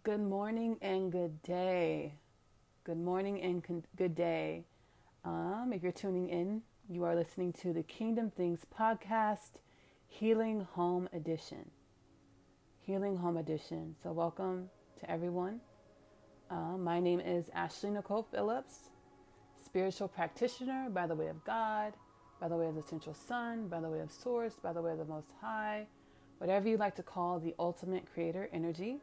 Good morning and good day. Good morning and good day. If you're tuning in, you are listening to the Kingdom Things podcast, Healing Home Edition. Healing Home Edition. So, welcome to everyone. My name is Ashley Nicole Phillips, spiritual practitioner by the way of God, by the way of the Central Sun, by the way of Source, by the way of the Most High, whatever you like to call the ultimate creator energy.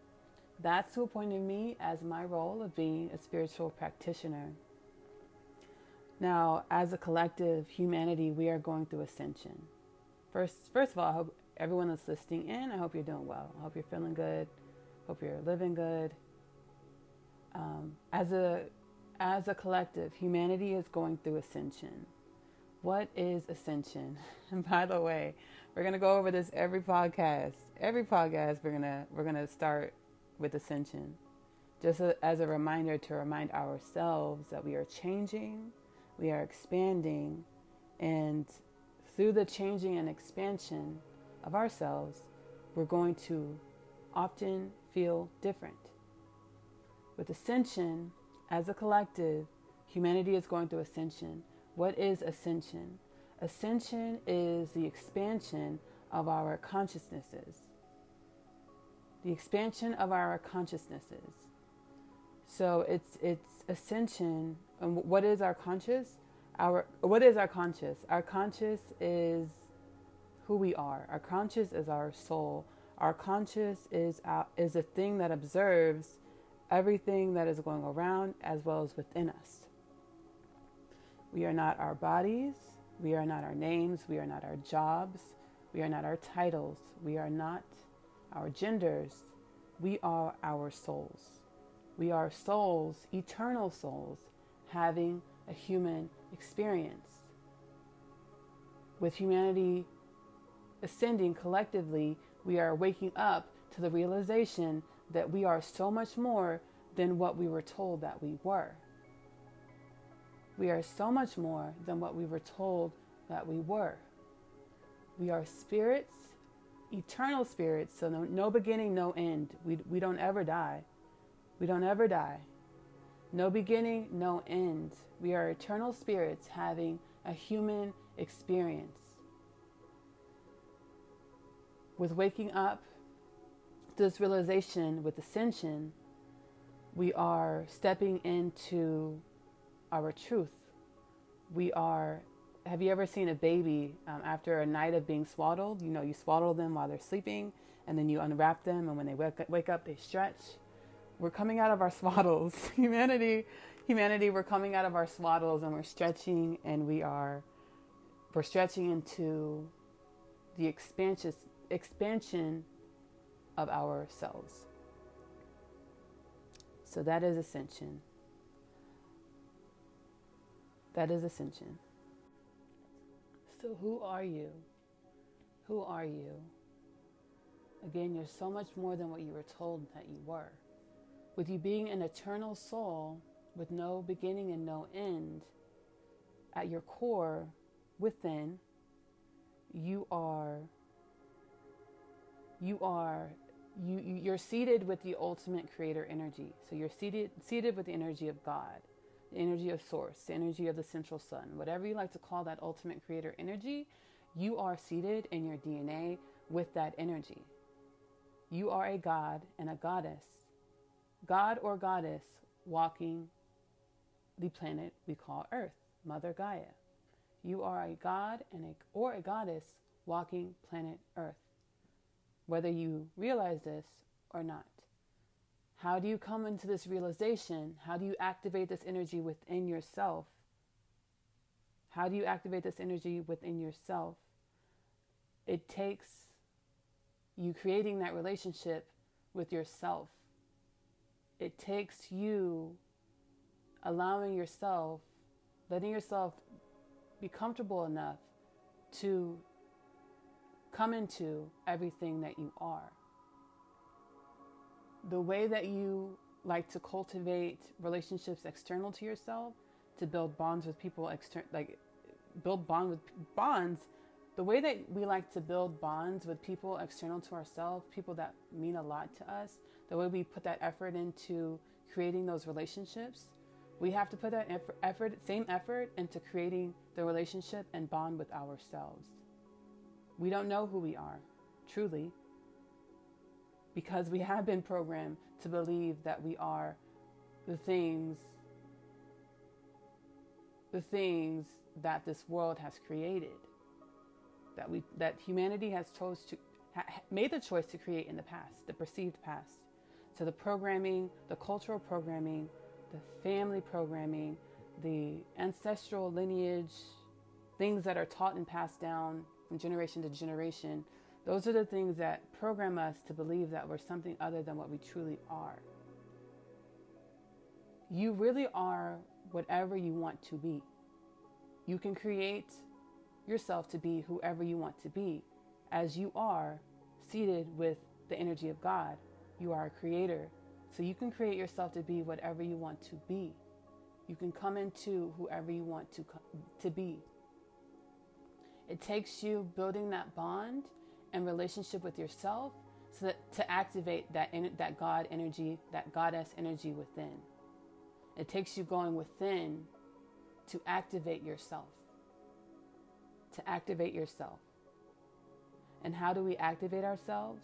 That's who appointed me as my role of being a spiritual practitioner. Now, as a collective humanity, we are going through ascension. First of all, I hope everyone that's listening in, I hope you're doing well. I hope you're feeling good. Hope you're living good. As a collective, humanity is going through ascension. What is ascension? And by the way, we're gonna go over this every podcast. Every podcast, we're gonna start with ascension, just as a reminder to remind ourselves that we are changing, we are expanding, and through the changing and expansion of ourselves, we're going to often feel different. With ascension, as a collective, humanity is going through ascension. What is ascension? Ascension is the expansion of our consciousnesses. The expansion of our consciousnesses. So it's ascension. And what is our conscious? What is our conscious? Our conscious is who we are. Our conscious is our soul. Our conscious is a thing that observes everything that is going around as well as within us. We are not our bodies. We are not our names. We are not our jobs. We are not our titles. We are not our genders. We are our souls. We are souls, eternal souls, having a human experience. With humanity ascending collectively, we are waking up to the realization that we are so much more than what we were told that we were. We are so much more than what we were told that we were. We are spirits, eternal spirits, so no beginning, no end. We don't ever die. We don't ever die. No beginning, no end. We are eternal spirits having a human experience. With waking up to this realization, with ascension, we are stepping into our truth. Have you ever seen a baby after a night of being swaddled? You know, you swaddle them while they're sleeping and then you unwrap them, and when they wake up, they stretch. We're coming out of our swaddles. Humanity, we're coming out of our swaddles and we're stretching, and we're stretching into the expansion of ourselves. So that is ascension. That is ascension. So who are you? Who are you? Again, you're so much more than what you were told that you were. With you being an eternal soul with no beginning and no end, at your core, within, you're seated with the ultimate creator energy. So you're seated with the energy of God, the energy of Source, the energy of the Central Sun, whatever you like to call that ultimate creator energy. You are seated in your DNA with that energy. You are a god and a goddess, god or goddess, walking the planet we call Earth, Mother Gaia. You are a god or a goddess walking planet Earth, whether you realize this or not. How do you come into this realization? How do you activate this energy within yourself? How do you activate this energy within yourself? It takes you creating that relationship with yourself. It takes you allowing yourself, letting yourself be comfortable enough to come into everything that you are. The way that you like to cultivate relationships external to yourself, to build bonds with people bonds, the way that we like to build bonds with people external to ourselves, people that mean a lot to us, the way we put that effort into creating those relationships, we have to put that same effort into creating the relationship and bond with ourselves. We don't know who we are, truly, because we have been programmed to believe that we are the things that this world has created, that humanity has made the choice to create in the past, the perceived past. So the programming, the cultural programming, the family programming, the ancestral lineage, things that are taught and passed down from generation to generation, those are the things that program us to believe that we're something other than what we truly are. You really are whatever you want to be. You can create yourself to be whoever you want to be, as you are seated with the energy of God. You are a creator, so you can create yourself to be whatever you want to be. You can come into whoever you want to be. It takes you building that bond and relationship with yourself so that to activate that God energy, that goddess energy within. It takes you going within to activate yourself. To activate yourself. And how do we activate ourselves?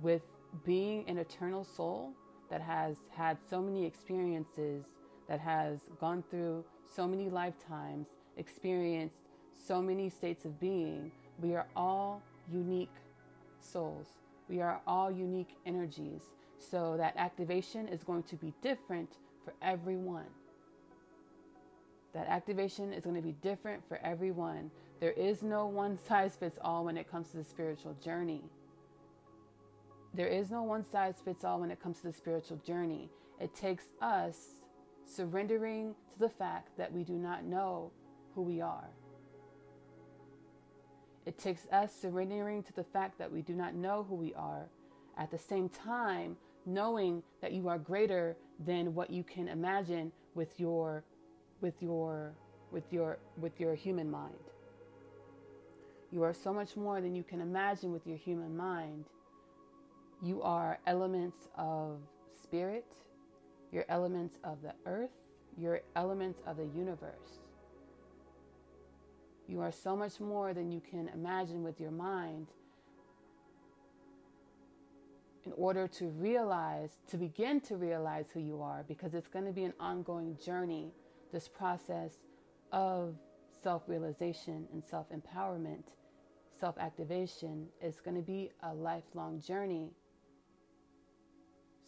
With being an eternal soul that has had so many experiences, that has gone through so many lifetimes, experienced so many states of being. We are all unique souls. We are all unique energies. So that activation is going to be different for everyone. That activation is going to be different for everyone. There is no one size fits all when it comes to the spiritual journey. There is no one size fits all when it comes to the spiritual journey. It takes us surrendering to the fact that we do not know who we are. It takes us surrendering to the fact that we do not know who we are, at the same time knowing that you are greater than what you can imagine with your human mind. You are so much more than you can imagine with your human mind. You are elements of spirit, you're elements of the earth, you're elements of the universe. You are so much more than you can imagine with your mind. In order to begin to realize who you are, because it's going to be an ongoing journey, this process of self-realization and self-empowerment, self-activation is going to be a lifelong journey.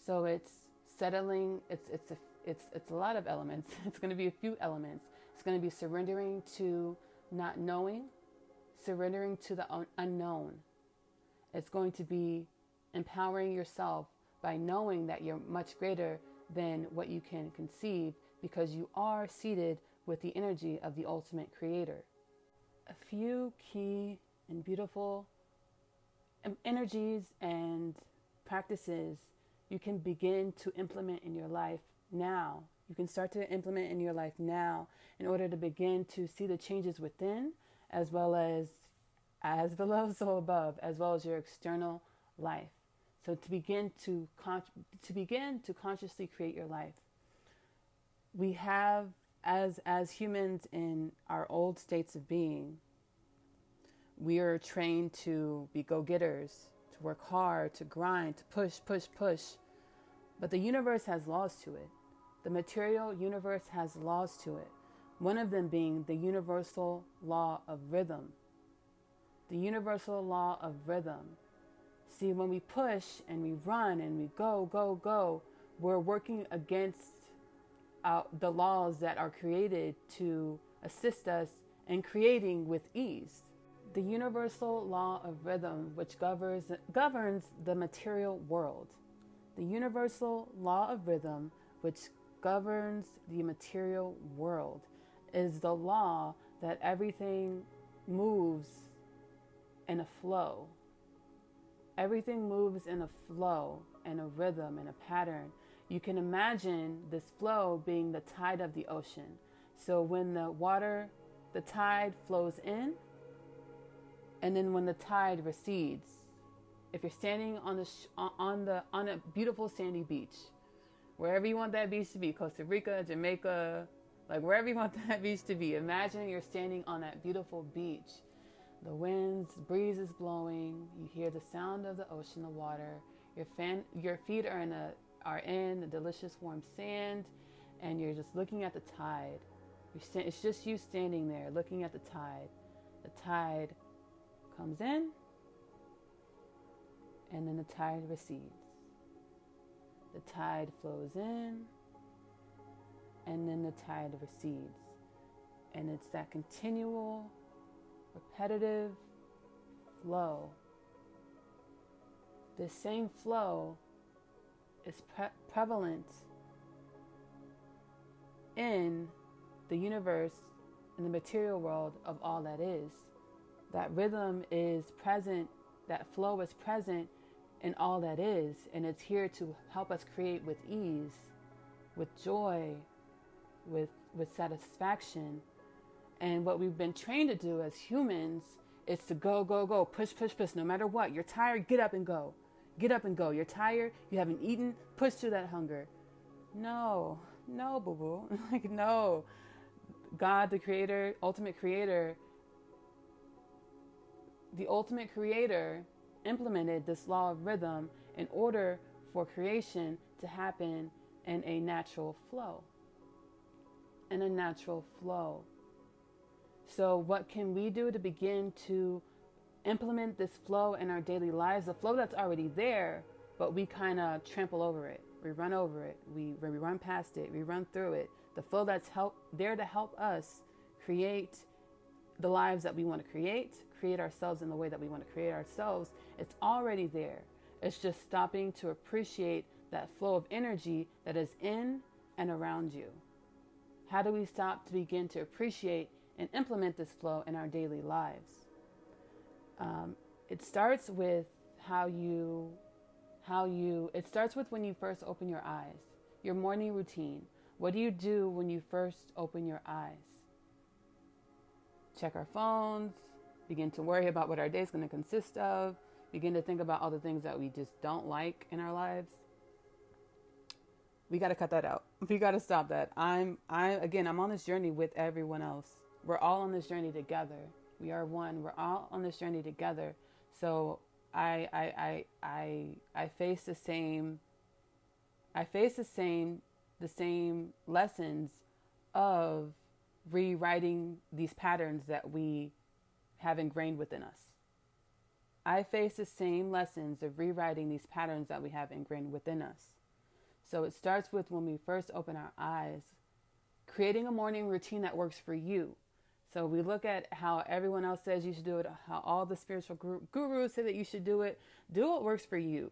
So it's settling, it's a lot of elements. It's going to be a few elements. It's going to be surrendering to not knowing, surrendering to the unknown. It's going to be empowering yourself by knowing that you're much greater than what you can conceive, because you are seated with the energy of the ultimate creator. A few key and beautiful energies and practices you can begin to implement in your life now. You can start to implement in your life now in order to begin to see the changes within, as well as below, so above, as well as your external life. So to begin to consciously create your life. We have, as humans in our old states of being, we are trained to be go-getters, to work hard, to grind, to push. But the universe has laws to it. The material universe has laws to it. One of them being the universal law of rhythm. The universal law of rhythm. See, when we push and we run and we go, we're working against the laws that are created to assist us in creating with ease. The universal law of rhythm, which governs the material world. The universal law of rhythm, which governs the material world, is the law that everything moves in a flow. Everything moves in a flow, in a rhythm, in a pattern. You can imagine this flow being the tide of the ocean. So when the tide flows in, and then when the tide recedes, if you're standing on on a beautiful sandy beach, wherever you want that beach to be, Costa Rica, Jamaica, like wherever you want that beach to be, imagine you're standing on that beautiful beach. The breeze is blowing. You hear the sound of the ocean, the water. Your feet are in the delicious warm sand, and you're just looking at the tide. It's just you standing there looking at the tide. The tide comes in, and then the tide recedes. The tide flows in, and then the tide recedes. And it's that continual, repetitive flow. This same flow is prevalent in the universe, in the material world of all that is. That rhythm is present, that flow is present in all that is, and it's here to help us create with ease, with joy, with satisfaction. And what we've been trained to do as humans is to go, go, go, push, push, push, no matter what. You're tired, get up and go. Get up and go. You're tired, you haven't eaten, push through that hunger. No, boo-boo. Like, no. God, the creator, ultimate creator, the ultimate creator implemented this law of rhythm in order for creation to happen in a natural flow. In a natural flow. So what can we do to begin to implement this flow in our daily lives? The flow that's already there, but we kind of trample over it. We run over it. We run past it. We run through it. The flow that's there to help us create the lives that we want to create ourselves in the way that we want to create ourselves. It's already there. It's just stopping to appreciate that flow of energy that is in and around you. How do we stop to begin to appreciate and implement this flow in our daily lives? It starts with it starts with when you first open your eyes, your morning routine. What do you do when you first open your eyes? Check our phones, begin to worry about what our day is going to consist of, begin to think about all the things that we just don't like in our lives. We got to cut that out. We got to stop that. I'm on this journey with everyone else. We're all on this journey together. We are one. We're all on this journey together. So I face the same lessons of rewriting these patterns that we have ingrained within us. I face the same lessons of rewriting these patterns that we have ingrained within us. So it starts with when we first open our eyes, creating a morning routine that works for you. So we look at how everyone else says you should do it, how all the spiritual gurus say that you should do it. Do what works for you.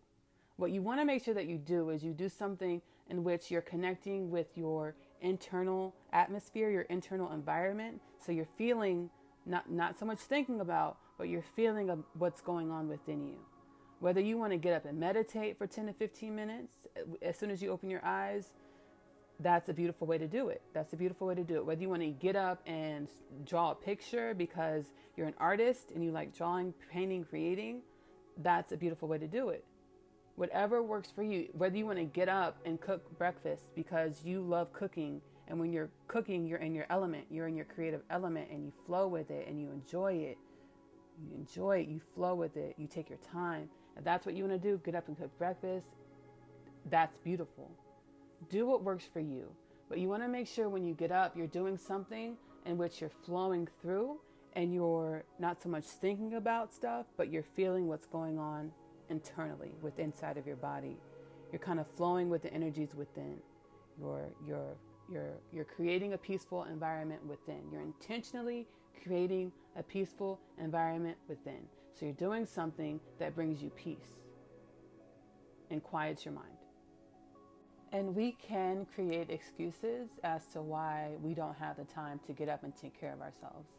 What you want to make sure that you do is you do something in which you're connecting with your internal atmosphere, your internal environment. So you're feeling, not so much thinking about, but you're feeling of what's going on within you. Whether you want to get up and meditate for 10 to 15 minutes as soon as you open your eyes, that's a beautiful way to do it. That's a beautiful way to do it. Whether you want to get up and draw a picture because you're an artist and you like drawing, painting, creating, that's a beautiful way to do it. Whatever works for you. Whether you want to get up and cook breakfast because you love cooking, and when you're cooking, you're in your element, you're in your creative element, and you flow with it and you enjoy it. You enjoy it, you flow with it, you take your time. If that's what you want to do, get up and cook breakfast, that's beautiful. Do what works for you. But you want to make sure when you get up, you're doing something in which you're flowing through and you're not so much thinking about stuff, but you're feeling what's going on internally, inside of your body. You're kind of flowing with the energies within. You're creating a peaceful environment within. You're intentionally creating a peaceful environment within. So you're doing something that brings you peace and quiets your mind. And we can create excuses as to why we don't have the time to get up and take care of ourselves.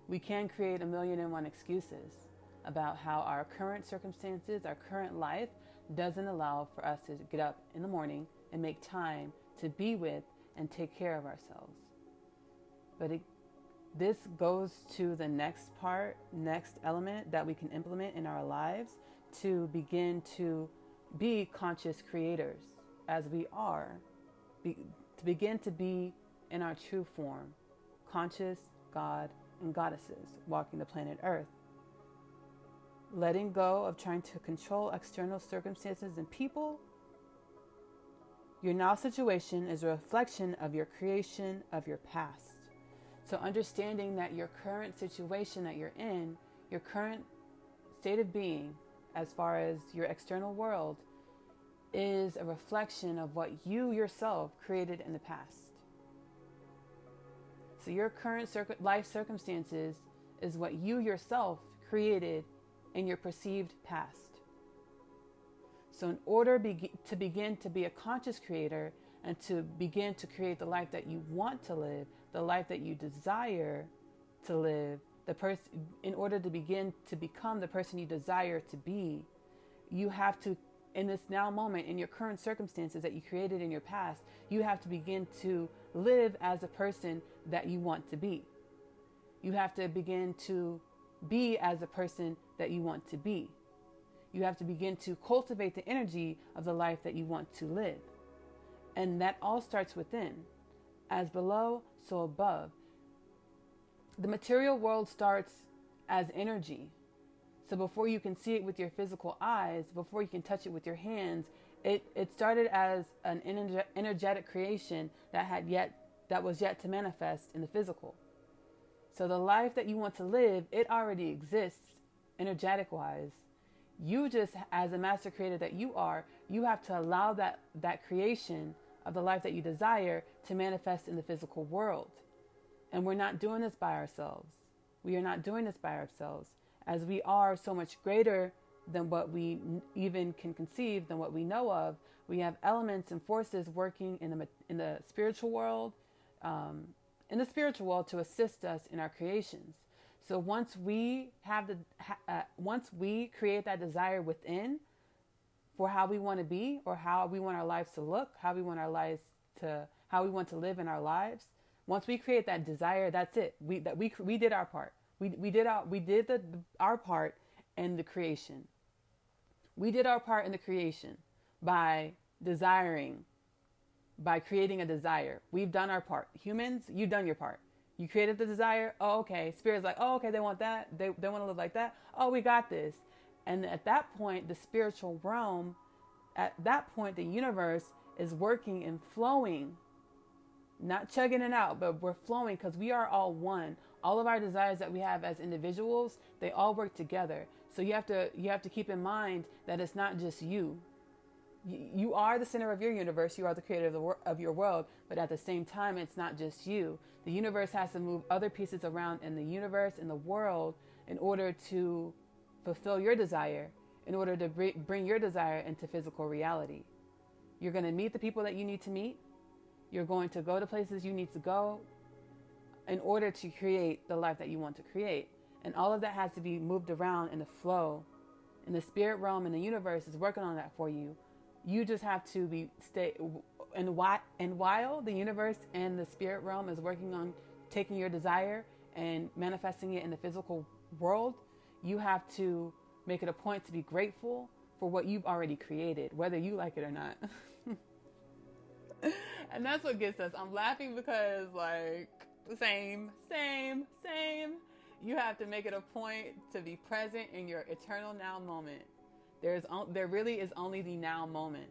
We can create 1,000,001 excuses about how our current circumstances, our current life doesn't allow for us to get up in the morning and make time to be with and take care of ourselves. But This goes to the next part, next element that we can implement in our lives to begin to be conscious creators as we are, to begin to be in our true form, conscious God and goddesses walking the planet Earth. Letting go of trying to control external circumstances and people. Your now situation is a reflection of your creation of your past. So understanding that your current situation that you're in, your current state of being, as far as your external world, is a reflection of what you yourself created in the past. So your current life circumstances is what you yourself created in your perceived past. So in order to begin to be a conscious creator and to begin to create the life that you want to live, the life that you desire to live, in order to begin to become the person you desire to be, you have to, in this now moment, in your current circumstances that you created in your past, you have to begin to live as a person that you want to be. You have to begin to be as a person that you want to be. You have to begin to cultivate the energy of the life that you want to live. And that all starts within. As below, so above. The material world starts as energy. So before you can see it with your physical eyes, before you can touch it with your hands, it started as an energetic creation that was yet to manifest in the physical. So the life that you want to live, it already exists energetic wise. You just, as a master creator that you are, you have to allow that creation of the life that you desire to manifest in the physical world. And we're not doing this by ourselves. We are not doing this by ourselves, as we are so much greater than what we even can conceive, than what we know of. We have elements and forces working in the spiritual world, to assist us in our creations. So once we create that desire within for how we want to be, or how we want our lives to look, how we want to live in our lives, once we create that desire, that's it. We did our part. We did our part in the creation. We did our part in the creation by desiring, by creating a desire. We've done our part. Humans, you've done your part. You created the desire. Oh, okay. Spirit's like, oh, okay, they want that. They want to live like that. Oh, we got this. And at that point, the spiritual realm, at that point, the universe is working and flowing, not chugging it out, but we're flowing because we are all one. All of our desires that we have as individuals, they all work together. So you have to keep in mind that it's not just you. You are the center of your universe. You are the creator of your world. But at the same time, it's not just you. The universe has to move other pieces around in the universe, in the world, in order to fulfill your desire, in order to bring your desire into physical reality. You're going to meet the people that you need to meet. You're going to go to places you need to go in order to create the life that you want to create. And all of that has to be moved around in the flow. And the spirit realm and the universe is working on that for you. You just have to and while the universe and the spirit realm is working on taking your desire and manifesting it in the physical world, you have to make it a point to be grateful for what you've already created, whether you like it or not. And that's what gets us. I'm laughing because, like, same. You have to make it a point to be present in your eternal now moment. There really is only the now moment.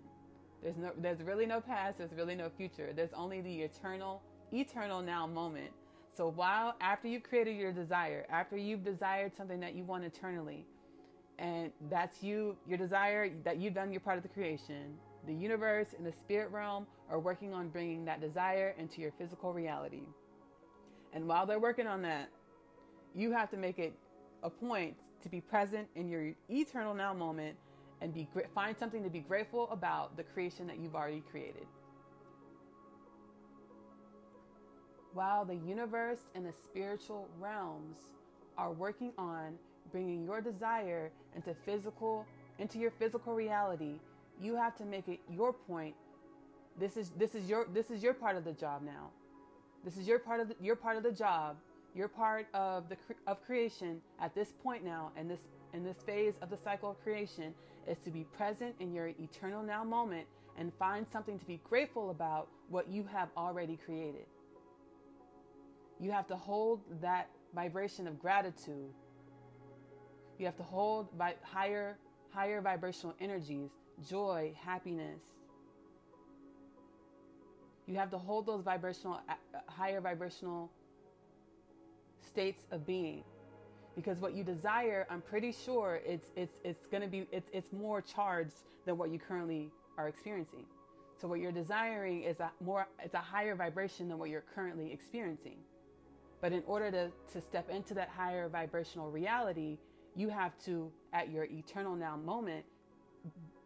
There's really no past. There's really no future. There's only the eternal now moment. So after you've created your desire, after you've desired something that you want eternally, and that's your desire, that you've done your part of the creation, the universe and the spirit realm are working on bringing that desire into your physical reality. And while they're working on that, you have to make it a point to be present in your eternal now moment and find something to be grateful about the creation that you've already created. While the universe and the spiritual realms are working on bringing your desire into your physical reality, you have to make it your point. This is your part of the job now. This is your part of the job. Your part of of creation at this point now, in this phase of the cycle of creation, is to be present in your eternal now moment and find something to be grateful about what you have already created. You have to hold that vibration of gratitude. You have to hold higher vibrational energies, joy, happiness. You have to hold those higher vibrational states of being, because what you desire, I'm pretty sure it's going to be it's more charged than what you currently are experiencing. So what you're desiring is it's a higher vibration than what you're currently experiencing. But in order to step into that higher vibrational reality, you have to, at your eternal now moment,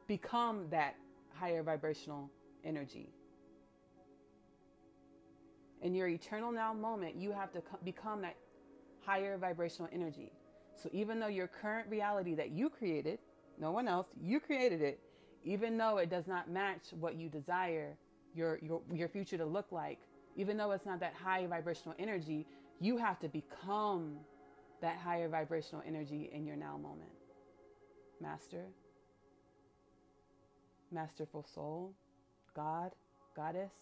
become that higher vibrational energy. In your eternal now moment, you have to become that higher vibrational energy. So even though your current reality that you created, no one else, you created it, even though it does not match what you desire your future to look like, even though it's not that high vibrational energy, you have to become that higher vibrational energy in your now moment. Master, masterful soul, God, goddess,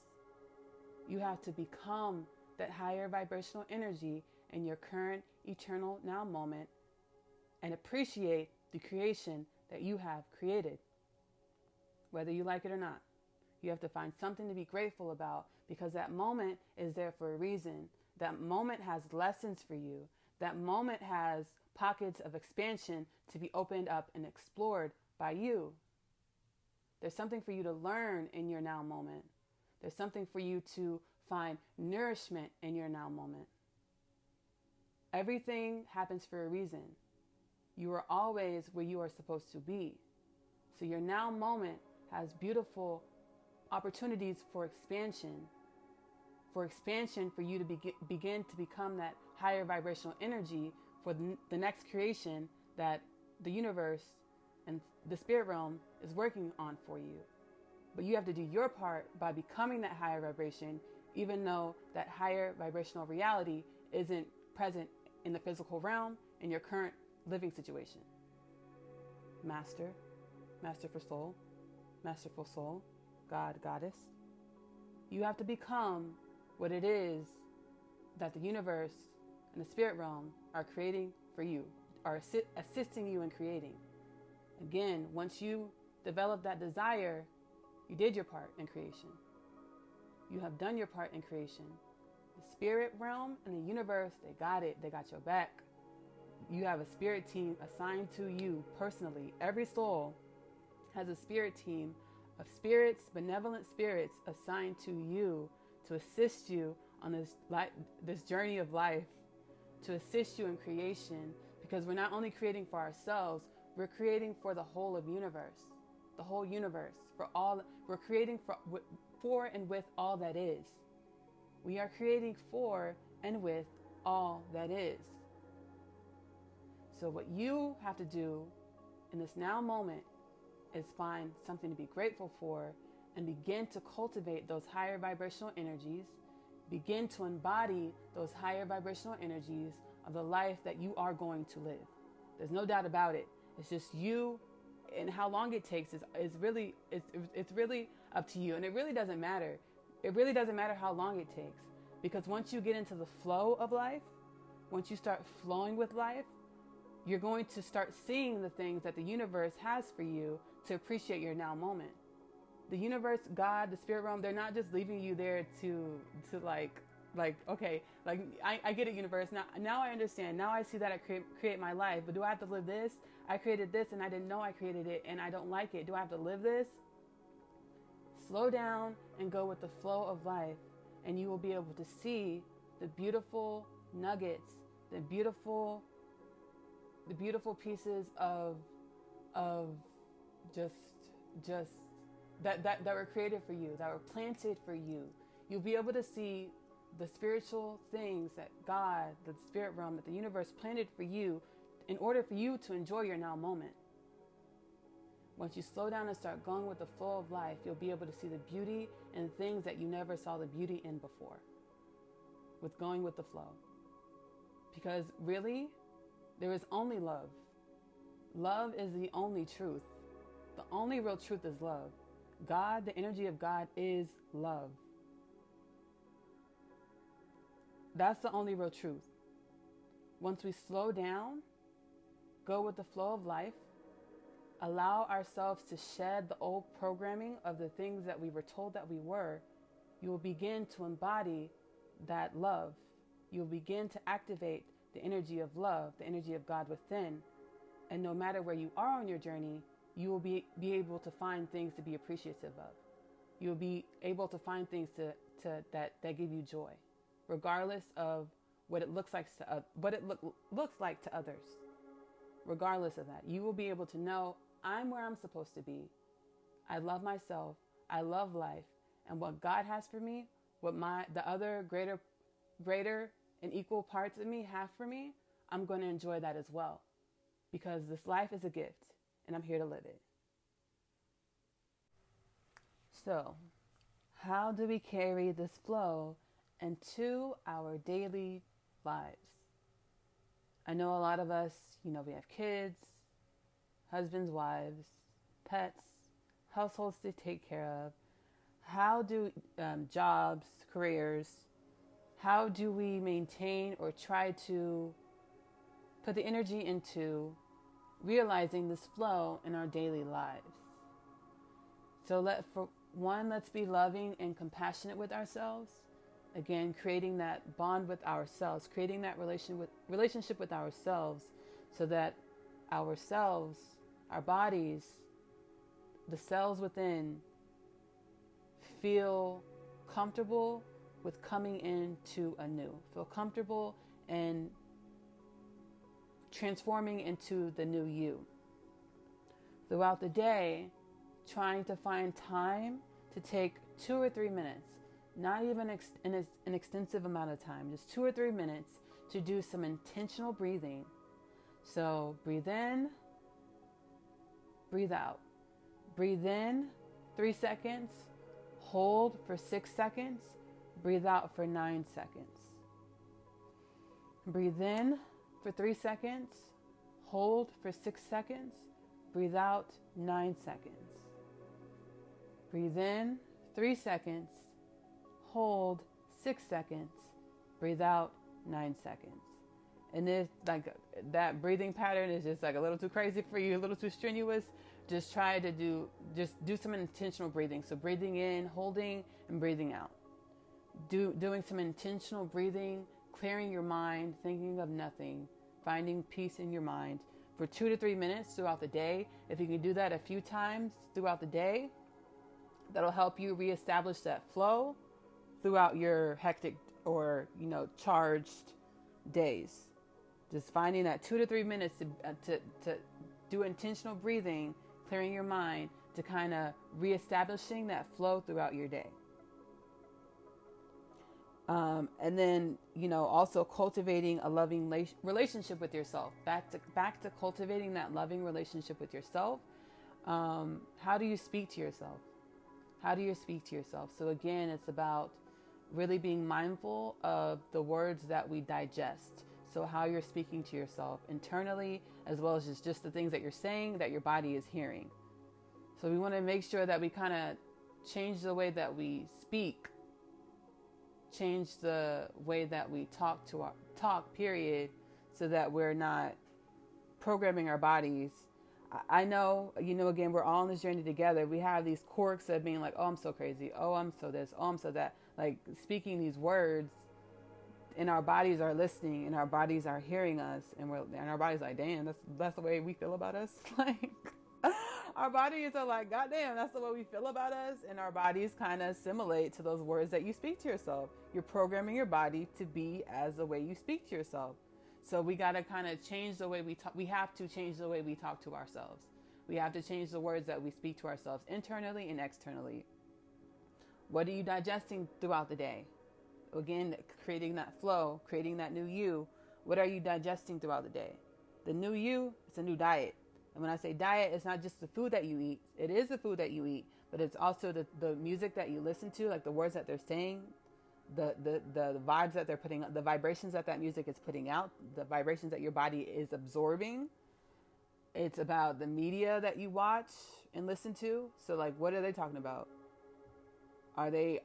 you have to become that higher vibrational energy in your current eternal now moment and appreciate the creation that you have created. Whether you like it or not, you have to find something to be grateful about, because that moment is there for a reason. That moment has lessons for you. That moment has pockets of expansion to be opened up and explored by you. There's something for you to learn in your now moment. There's something for you to find nourishment in your now moment. Everything happens for a reason. You are always where you are supposed to be. So your now moment has beautiful opportunities for expansion for you to begin to become that higher vibrational energy for the next creation that the universe and the spirit realm is working on for you. But you have to do your part by becoming that higher vibration, even though that higher vibrational reality isn't present in the physical realm in your current living situation. Master, masterful soul, God, goddess, you have to become what it is that the universe and the spirit realm are creating for you, are assisting you in creating. Again, once you develop that desire, you did your part in creation. You have done your part in creation. The spirit realm and the universe, they got it. They got your back. You have a spirit team assigned to you personally. Every soul has a spirit team of spirits, benevolent spirits assigned to you to assist you on this journey of life, to assist you in creation, because we're not only creating for ourselves, we're creating for the whole of universe, the whole universe, we're creating for and with all that is. We are creating for and with all that is. So what you have to do in this now moment is find something to be grateful for and begin to cultivate those higher vibrational energies, begin to embody those higher vibrational energies of the life that you are going to live. There's no doubt about it. It's just you, and how long it takes is really up to you. And it really doesn't matter. It really doesn't matter how long it takes, because once you get into the flow of life, once you start flowing with life, you're going to start seeing the things that the universe has for you to appreciate your now moment. The universe, God, the spirit realm, they're not just leaving you there to okay, like I get it, universe. Now I understand. Now I see that I create my life, but do I have to live this? I created this and I didn't know I created it and I don't like it. Do I have to live this? Slow down and go with the flow of life, and you will be able to see the beautiful nuggets, the beautiful pieces of just that were created for you, that were planted for you. You'll be able to see the spiritual things that God, the spirit realm, that the universe planted for you in order for you to enjoy your now moment. Once you slow down and start going with the flow of life, you'll be able to see the beauty in things that you never saw the beauty in before. With going with the flow. Because really, there is only love. Love is the only truth. The only real truth is love. God, the energy of God is love. That's the only real truth. Once we slow down, go with the flow of life, allow ourselves to shed the old programming of the things that we were told that we were, you will begin to embody that love. You will begin to activate the energy of love, the energy of God within. And no matter where you are on your journey, you will be able to find things to be appreciative of. You will be able to find things that give you joy, regardless of what it looks like looks like to others. Regardless of that, you will be able to know, I'm where I'm supposed to be. I love myself. I love life. And what God has for me, what the other greater and equal parts of me have for me, I'm going to enjoy that as well. Because this life is a gift and I'm here to live it. So, how do we carry this flow into our daily lives? I know a lot of us, we have kids, husbands, wives, pets, households to take care of. How do jobs, careers, how do we maintain or try to put the energy into realizing this flow in our daily lives? So let's be loving and compassionate with ourselves. Again, creating that bond with ourselves, creating that relationship with ourselves, so that ourselves, our bodies, the cells within feel comfortable with coming into anew, feel comfortable and transforming into the new you. Throughout the day, trying to find time to take 2 or 3 minutes, not even an extensive amount of time, just 2 or 3 minutes to do some intentional breathing. So breathe in, breathe out. Breathe in 3 seconds, hold for 6 seconds, breathe out for 9 seconds. Breathe in for 3 seconds, hold for 6 seconds, breathe out 9 seconds. Breathe in 3 seconds, hold 6 seconds, breathe out 9 seconds. And if that breathing pattern is just a little too crazy for you, a little too strenuous, just try to do some intentional breathing. So breathing in, holding, and breathing out. Doing some intentional breathing, clearing your mind, thinking of nothing, finding peace in your mind for 2 to 3 minutes throughout the day. If you can do that a few times throughout the day, that'll help you reestablish that flow throughout your hectic or, charged days. Just finding that 2 to 3 minutes to do intentional breathing, clearing your mind, to kind of reestablishing that flow throughout your day. And then, also cultivating a loving relationship with yourself. Back to cultivating that loving relationship with yourself. How do you speak to yourself? How do you speak to yourself? So again, it's about really being mindful of the words that we digest. So how you're speaking to yourself internally, as well as just the things that you're saying that your body is hearing. So we want to make sure that we kind of change the way that we speak, change the way that we talk, period, so that we're not programming our bodies. I know, again, we're all on this journey together. We have these quirks of being like, oh, I'm so crazy. Oh, I'm so this. Oh, I'm so that. Like speaking these words, and our bodies are listening, and our bodies are hearing us, and our bodies are like, damn, that's the way we feel about us. Like our bodies are like, God damn, that's the way we feel about us. And our bodies kind of assimilate to those words that you speak to yourself. You're programming your body to be as the way you speak to yourself. So we got to kind of change the way we talk. We have to change the way we talk to ourselves. We have to change the words that we speak to ourselves internally and externally. What are you digesting throughout the day? Again, creating that flow, creating that new you. What are you digesting throughout the day? The new you, it's a new diet. And when I say diet, it's not just the food that you eat. It is the food that you eat, but it's also the music that you listen to, like the words that they're saying, the vibes that they're putting, the vibrations that that music is putting out, the vibrations that your body is absorbing. It's about the media that you watch and listen to. So like, what are they talking about? Are they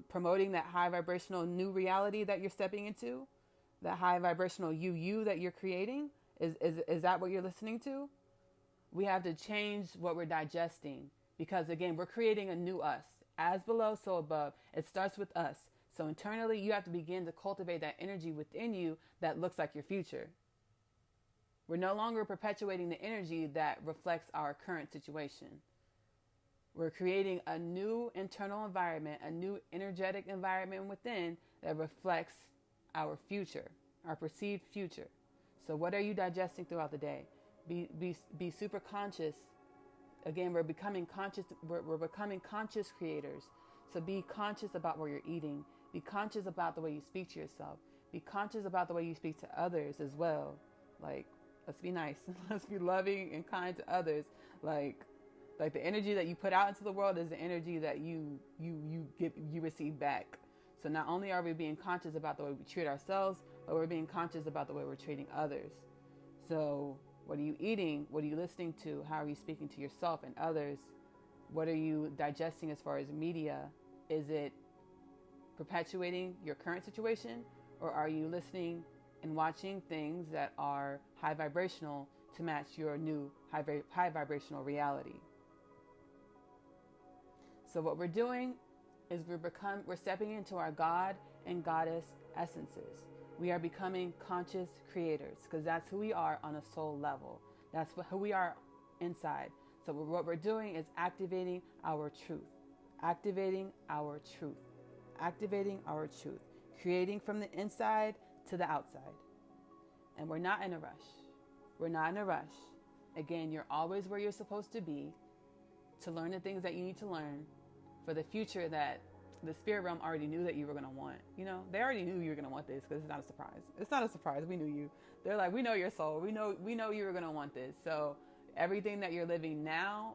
promoting that high vibrational new reality that you're stepping into? That high vibrational you that you're creating? Is that what you're listening to? We have to change what we're digesting, because again, we're creating a new us. As below, so above. It starts with us. So internally, you have to begin to cultivate that energy within you that looks like your future. We're no longer perpetuating the energy that reflects our current situation. We're creating a new internal environment, a new energetic environment within that reflects our future, our perceived future. So what are you digesting throughout the day? Be super conscious. Again, we're becoming conscious. We're becoming conscious creators. So be conscious about what you're eating. Be conscious about the way you speak to yourself. Be conscious about the way you speak to others as well. Like, let's be nice. Let's be loving and kind to others. Like the energy that you put out into the world is the energy that you receive back. So not only are we being conscious about the way we treat ourselves, but we're being conscious about the way we're treating others. So what are you eating? What are you listening to? How are you speaking to yourself and others? What are you digesting as far as media? Is it perpetuating your current situation, or are you listening and watching things that are high vibrational to match your new high vibrational reality? So what we're doing is we're stepping into our God and Goddess essences. We are becoming conscious creators, because that's who we are on a soul level. That's who we are inside. So what we're doing is activating our truth, activating our truth, activating our truth, creating from the inside to the outside. And we're not in a rush. We're not in a rush. Again, you're always where you're supposed to be to learn the things that you need to learn for the future that the spirit realm already knew that you were going to want. You know, they already knew you were going to want this, because it's not a surprise. It's not a surprise. We knew you. They're like, we know your soul. We know you were going to want this. So everything that you're living now,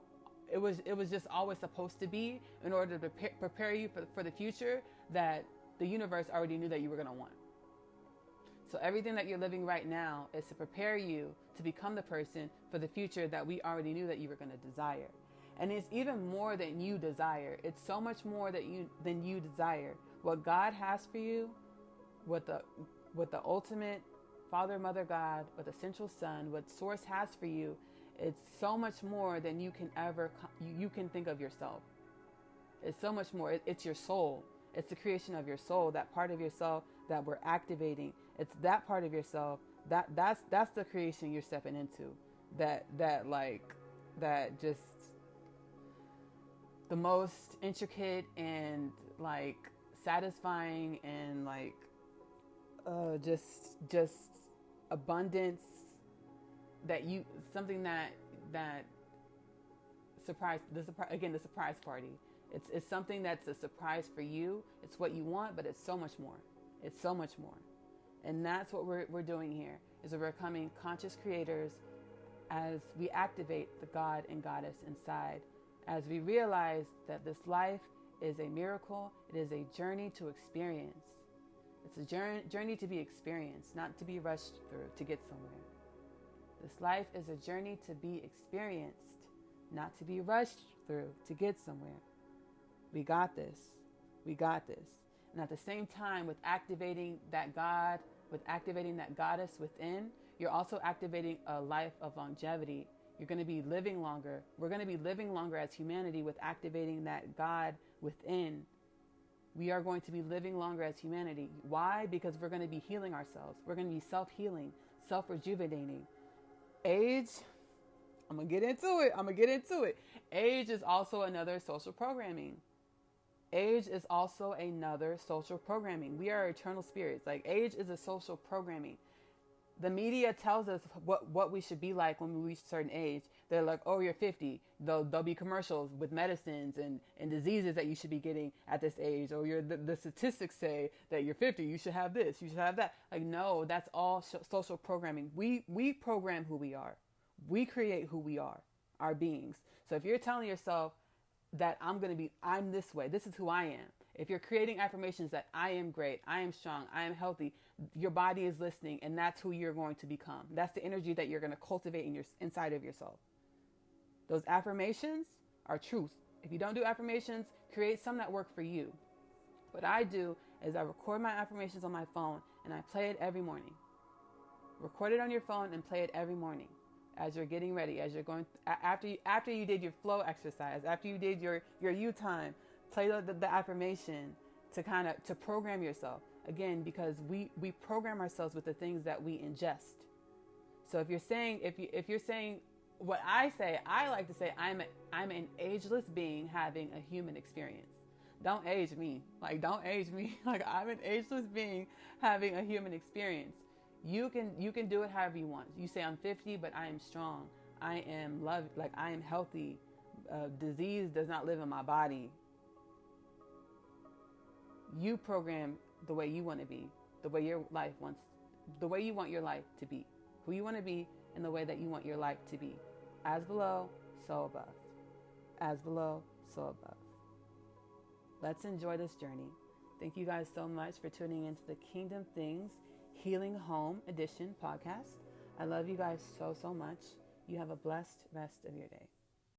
it was just always supposed to be in order to prepare you for the future that the universe already knew that you were going to want. So everything that you're living right now is to prepare you to become the person for the future that we already knew that you were going to desire. And it's even more than you desire. It's so much more than you desire. What God has for you, what the ultimate Father, Mother, God, what the central Sun, what Source has for you, it's so much more than you can think of yourself. It's so much more. It's your soul. It's the creation of your soul, that part of yourself that we're activating. It's that part of yourself that's the creation you're stepping into. That just the most intricate and like satisfying and like just abundance that surprise, the surprise party. It's something that's a surprise for you. It's what you want, but it's so much more. It's so much more. And that's what we're doing here, is we're becoming conscious creators as we activate the God and Goddess inside, as we realize that this life is a miracle. It is a journey to experience. It's a journey to be experienced, not to be rushed through to get somewhere. This life is a journey to be experienced, not to be rushed through to get somewhere. We got this. We got this. And at the same time, with activating that God, with activating that Goddess within, you're also activating a life of longevity. You're going to be living longer. We're going to be living longer as humanity with activating that God within. We are going to be living longer as humanity. Why? Because we're going to be healing ourselves. We're going to be self-healing, self-rejuvenating. Age, I'm going to get into it. Age is also another social programming. Age is also another social programming. We are eternal spirits. Like, age is a social programming. The media tells us what we should be like when we reach a certain age. They're like, oh, you're 50. There'll be commercials with medicines and diseases that you should be getting at this age. Or the statistics say that you're 50, you should have this, you should have that. Like, no, that's all social programming. We program who we are. We create who we are, our beings. So if you're telling yourself, that I'm this way. This is who I am. If you're creating affirmations that I am great, I am strong, I am healthy, your body is listening, and that's who you're going to become. That's the energy that you're going to cultivate inside of yourself. Those affirmations are truth. If you don't do affirmations, create some that work for you. What I do is I record my affirmations on my phone and I play it every morning. Record it on your phone and play it every morning as you're getting ready, as you're going after you did your flow exercise, after you did your you time. Play the affirmation to program yourself again, because we program ourselves with the things that we ingest. So if you're saying what I say, I like to say I'm an ageless being having a human experience. Don't age me. Don't age me. I'm an ageless being having a human experience. You can do it however you want. You say I'm 50, but I am strong. I am loved. I am healthy. Disease does not live in my body. You program the way you want to be, the way you want your life to be, who you want to be, and the way that you want your life to be. As below, so above. As below, so above. Let's enjoy this journey. Thank you guys so much for tuning into the Kingdom Things Healing Home Edition podcast. I love you guys so much. You have a blessed rest of your day.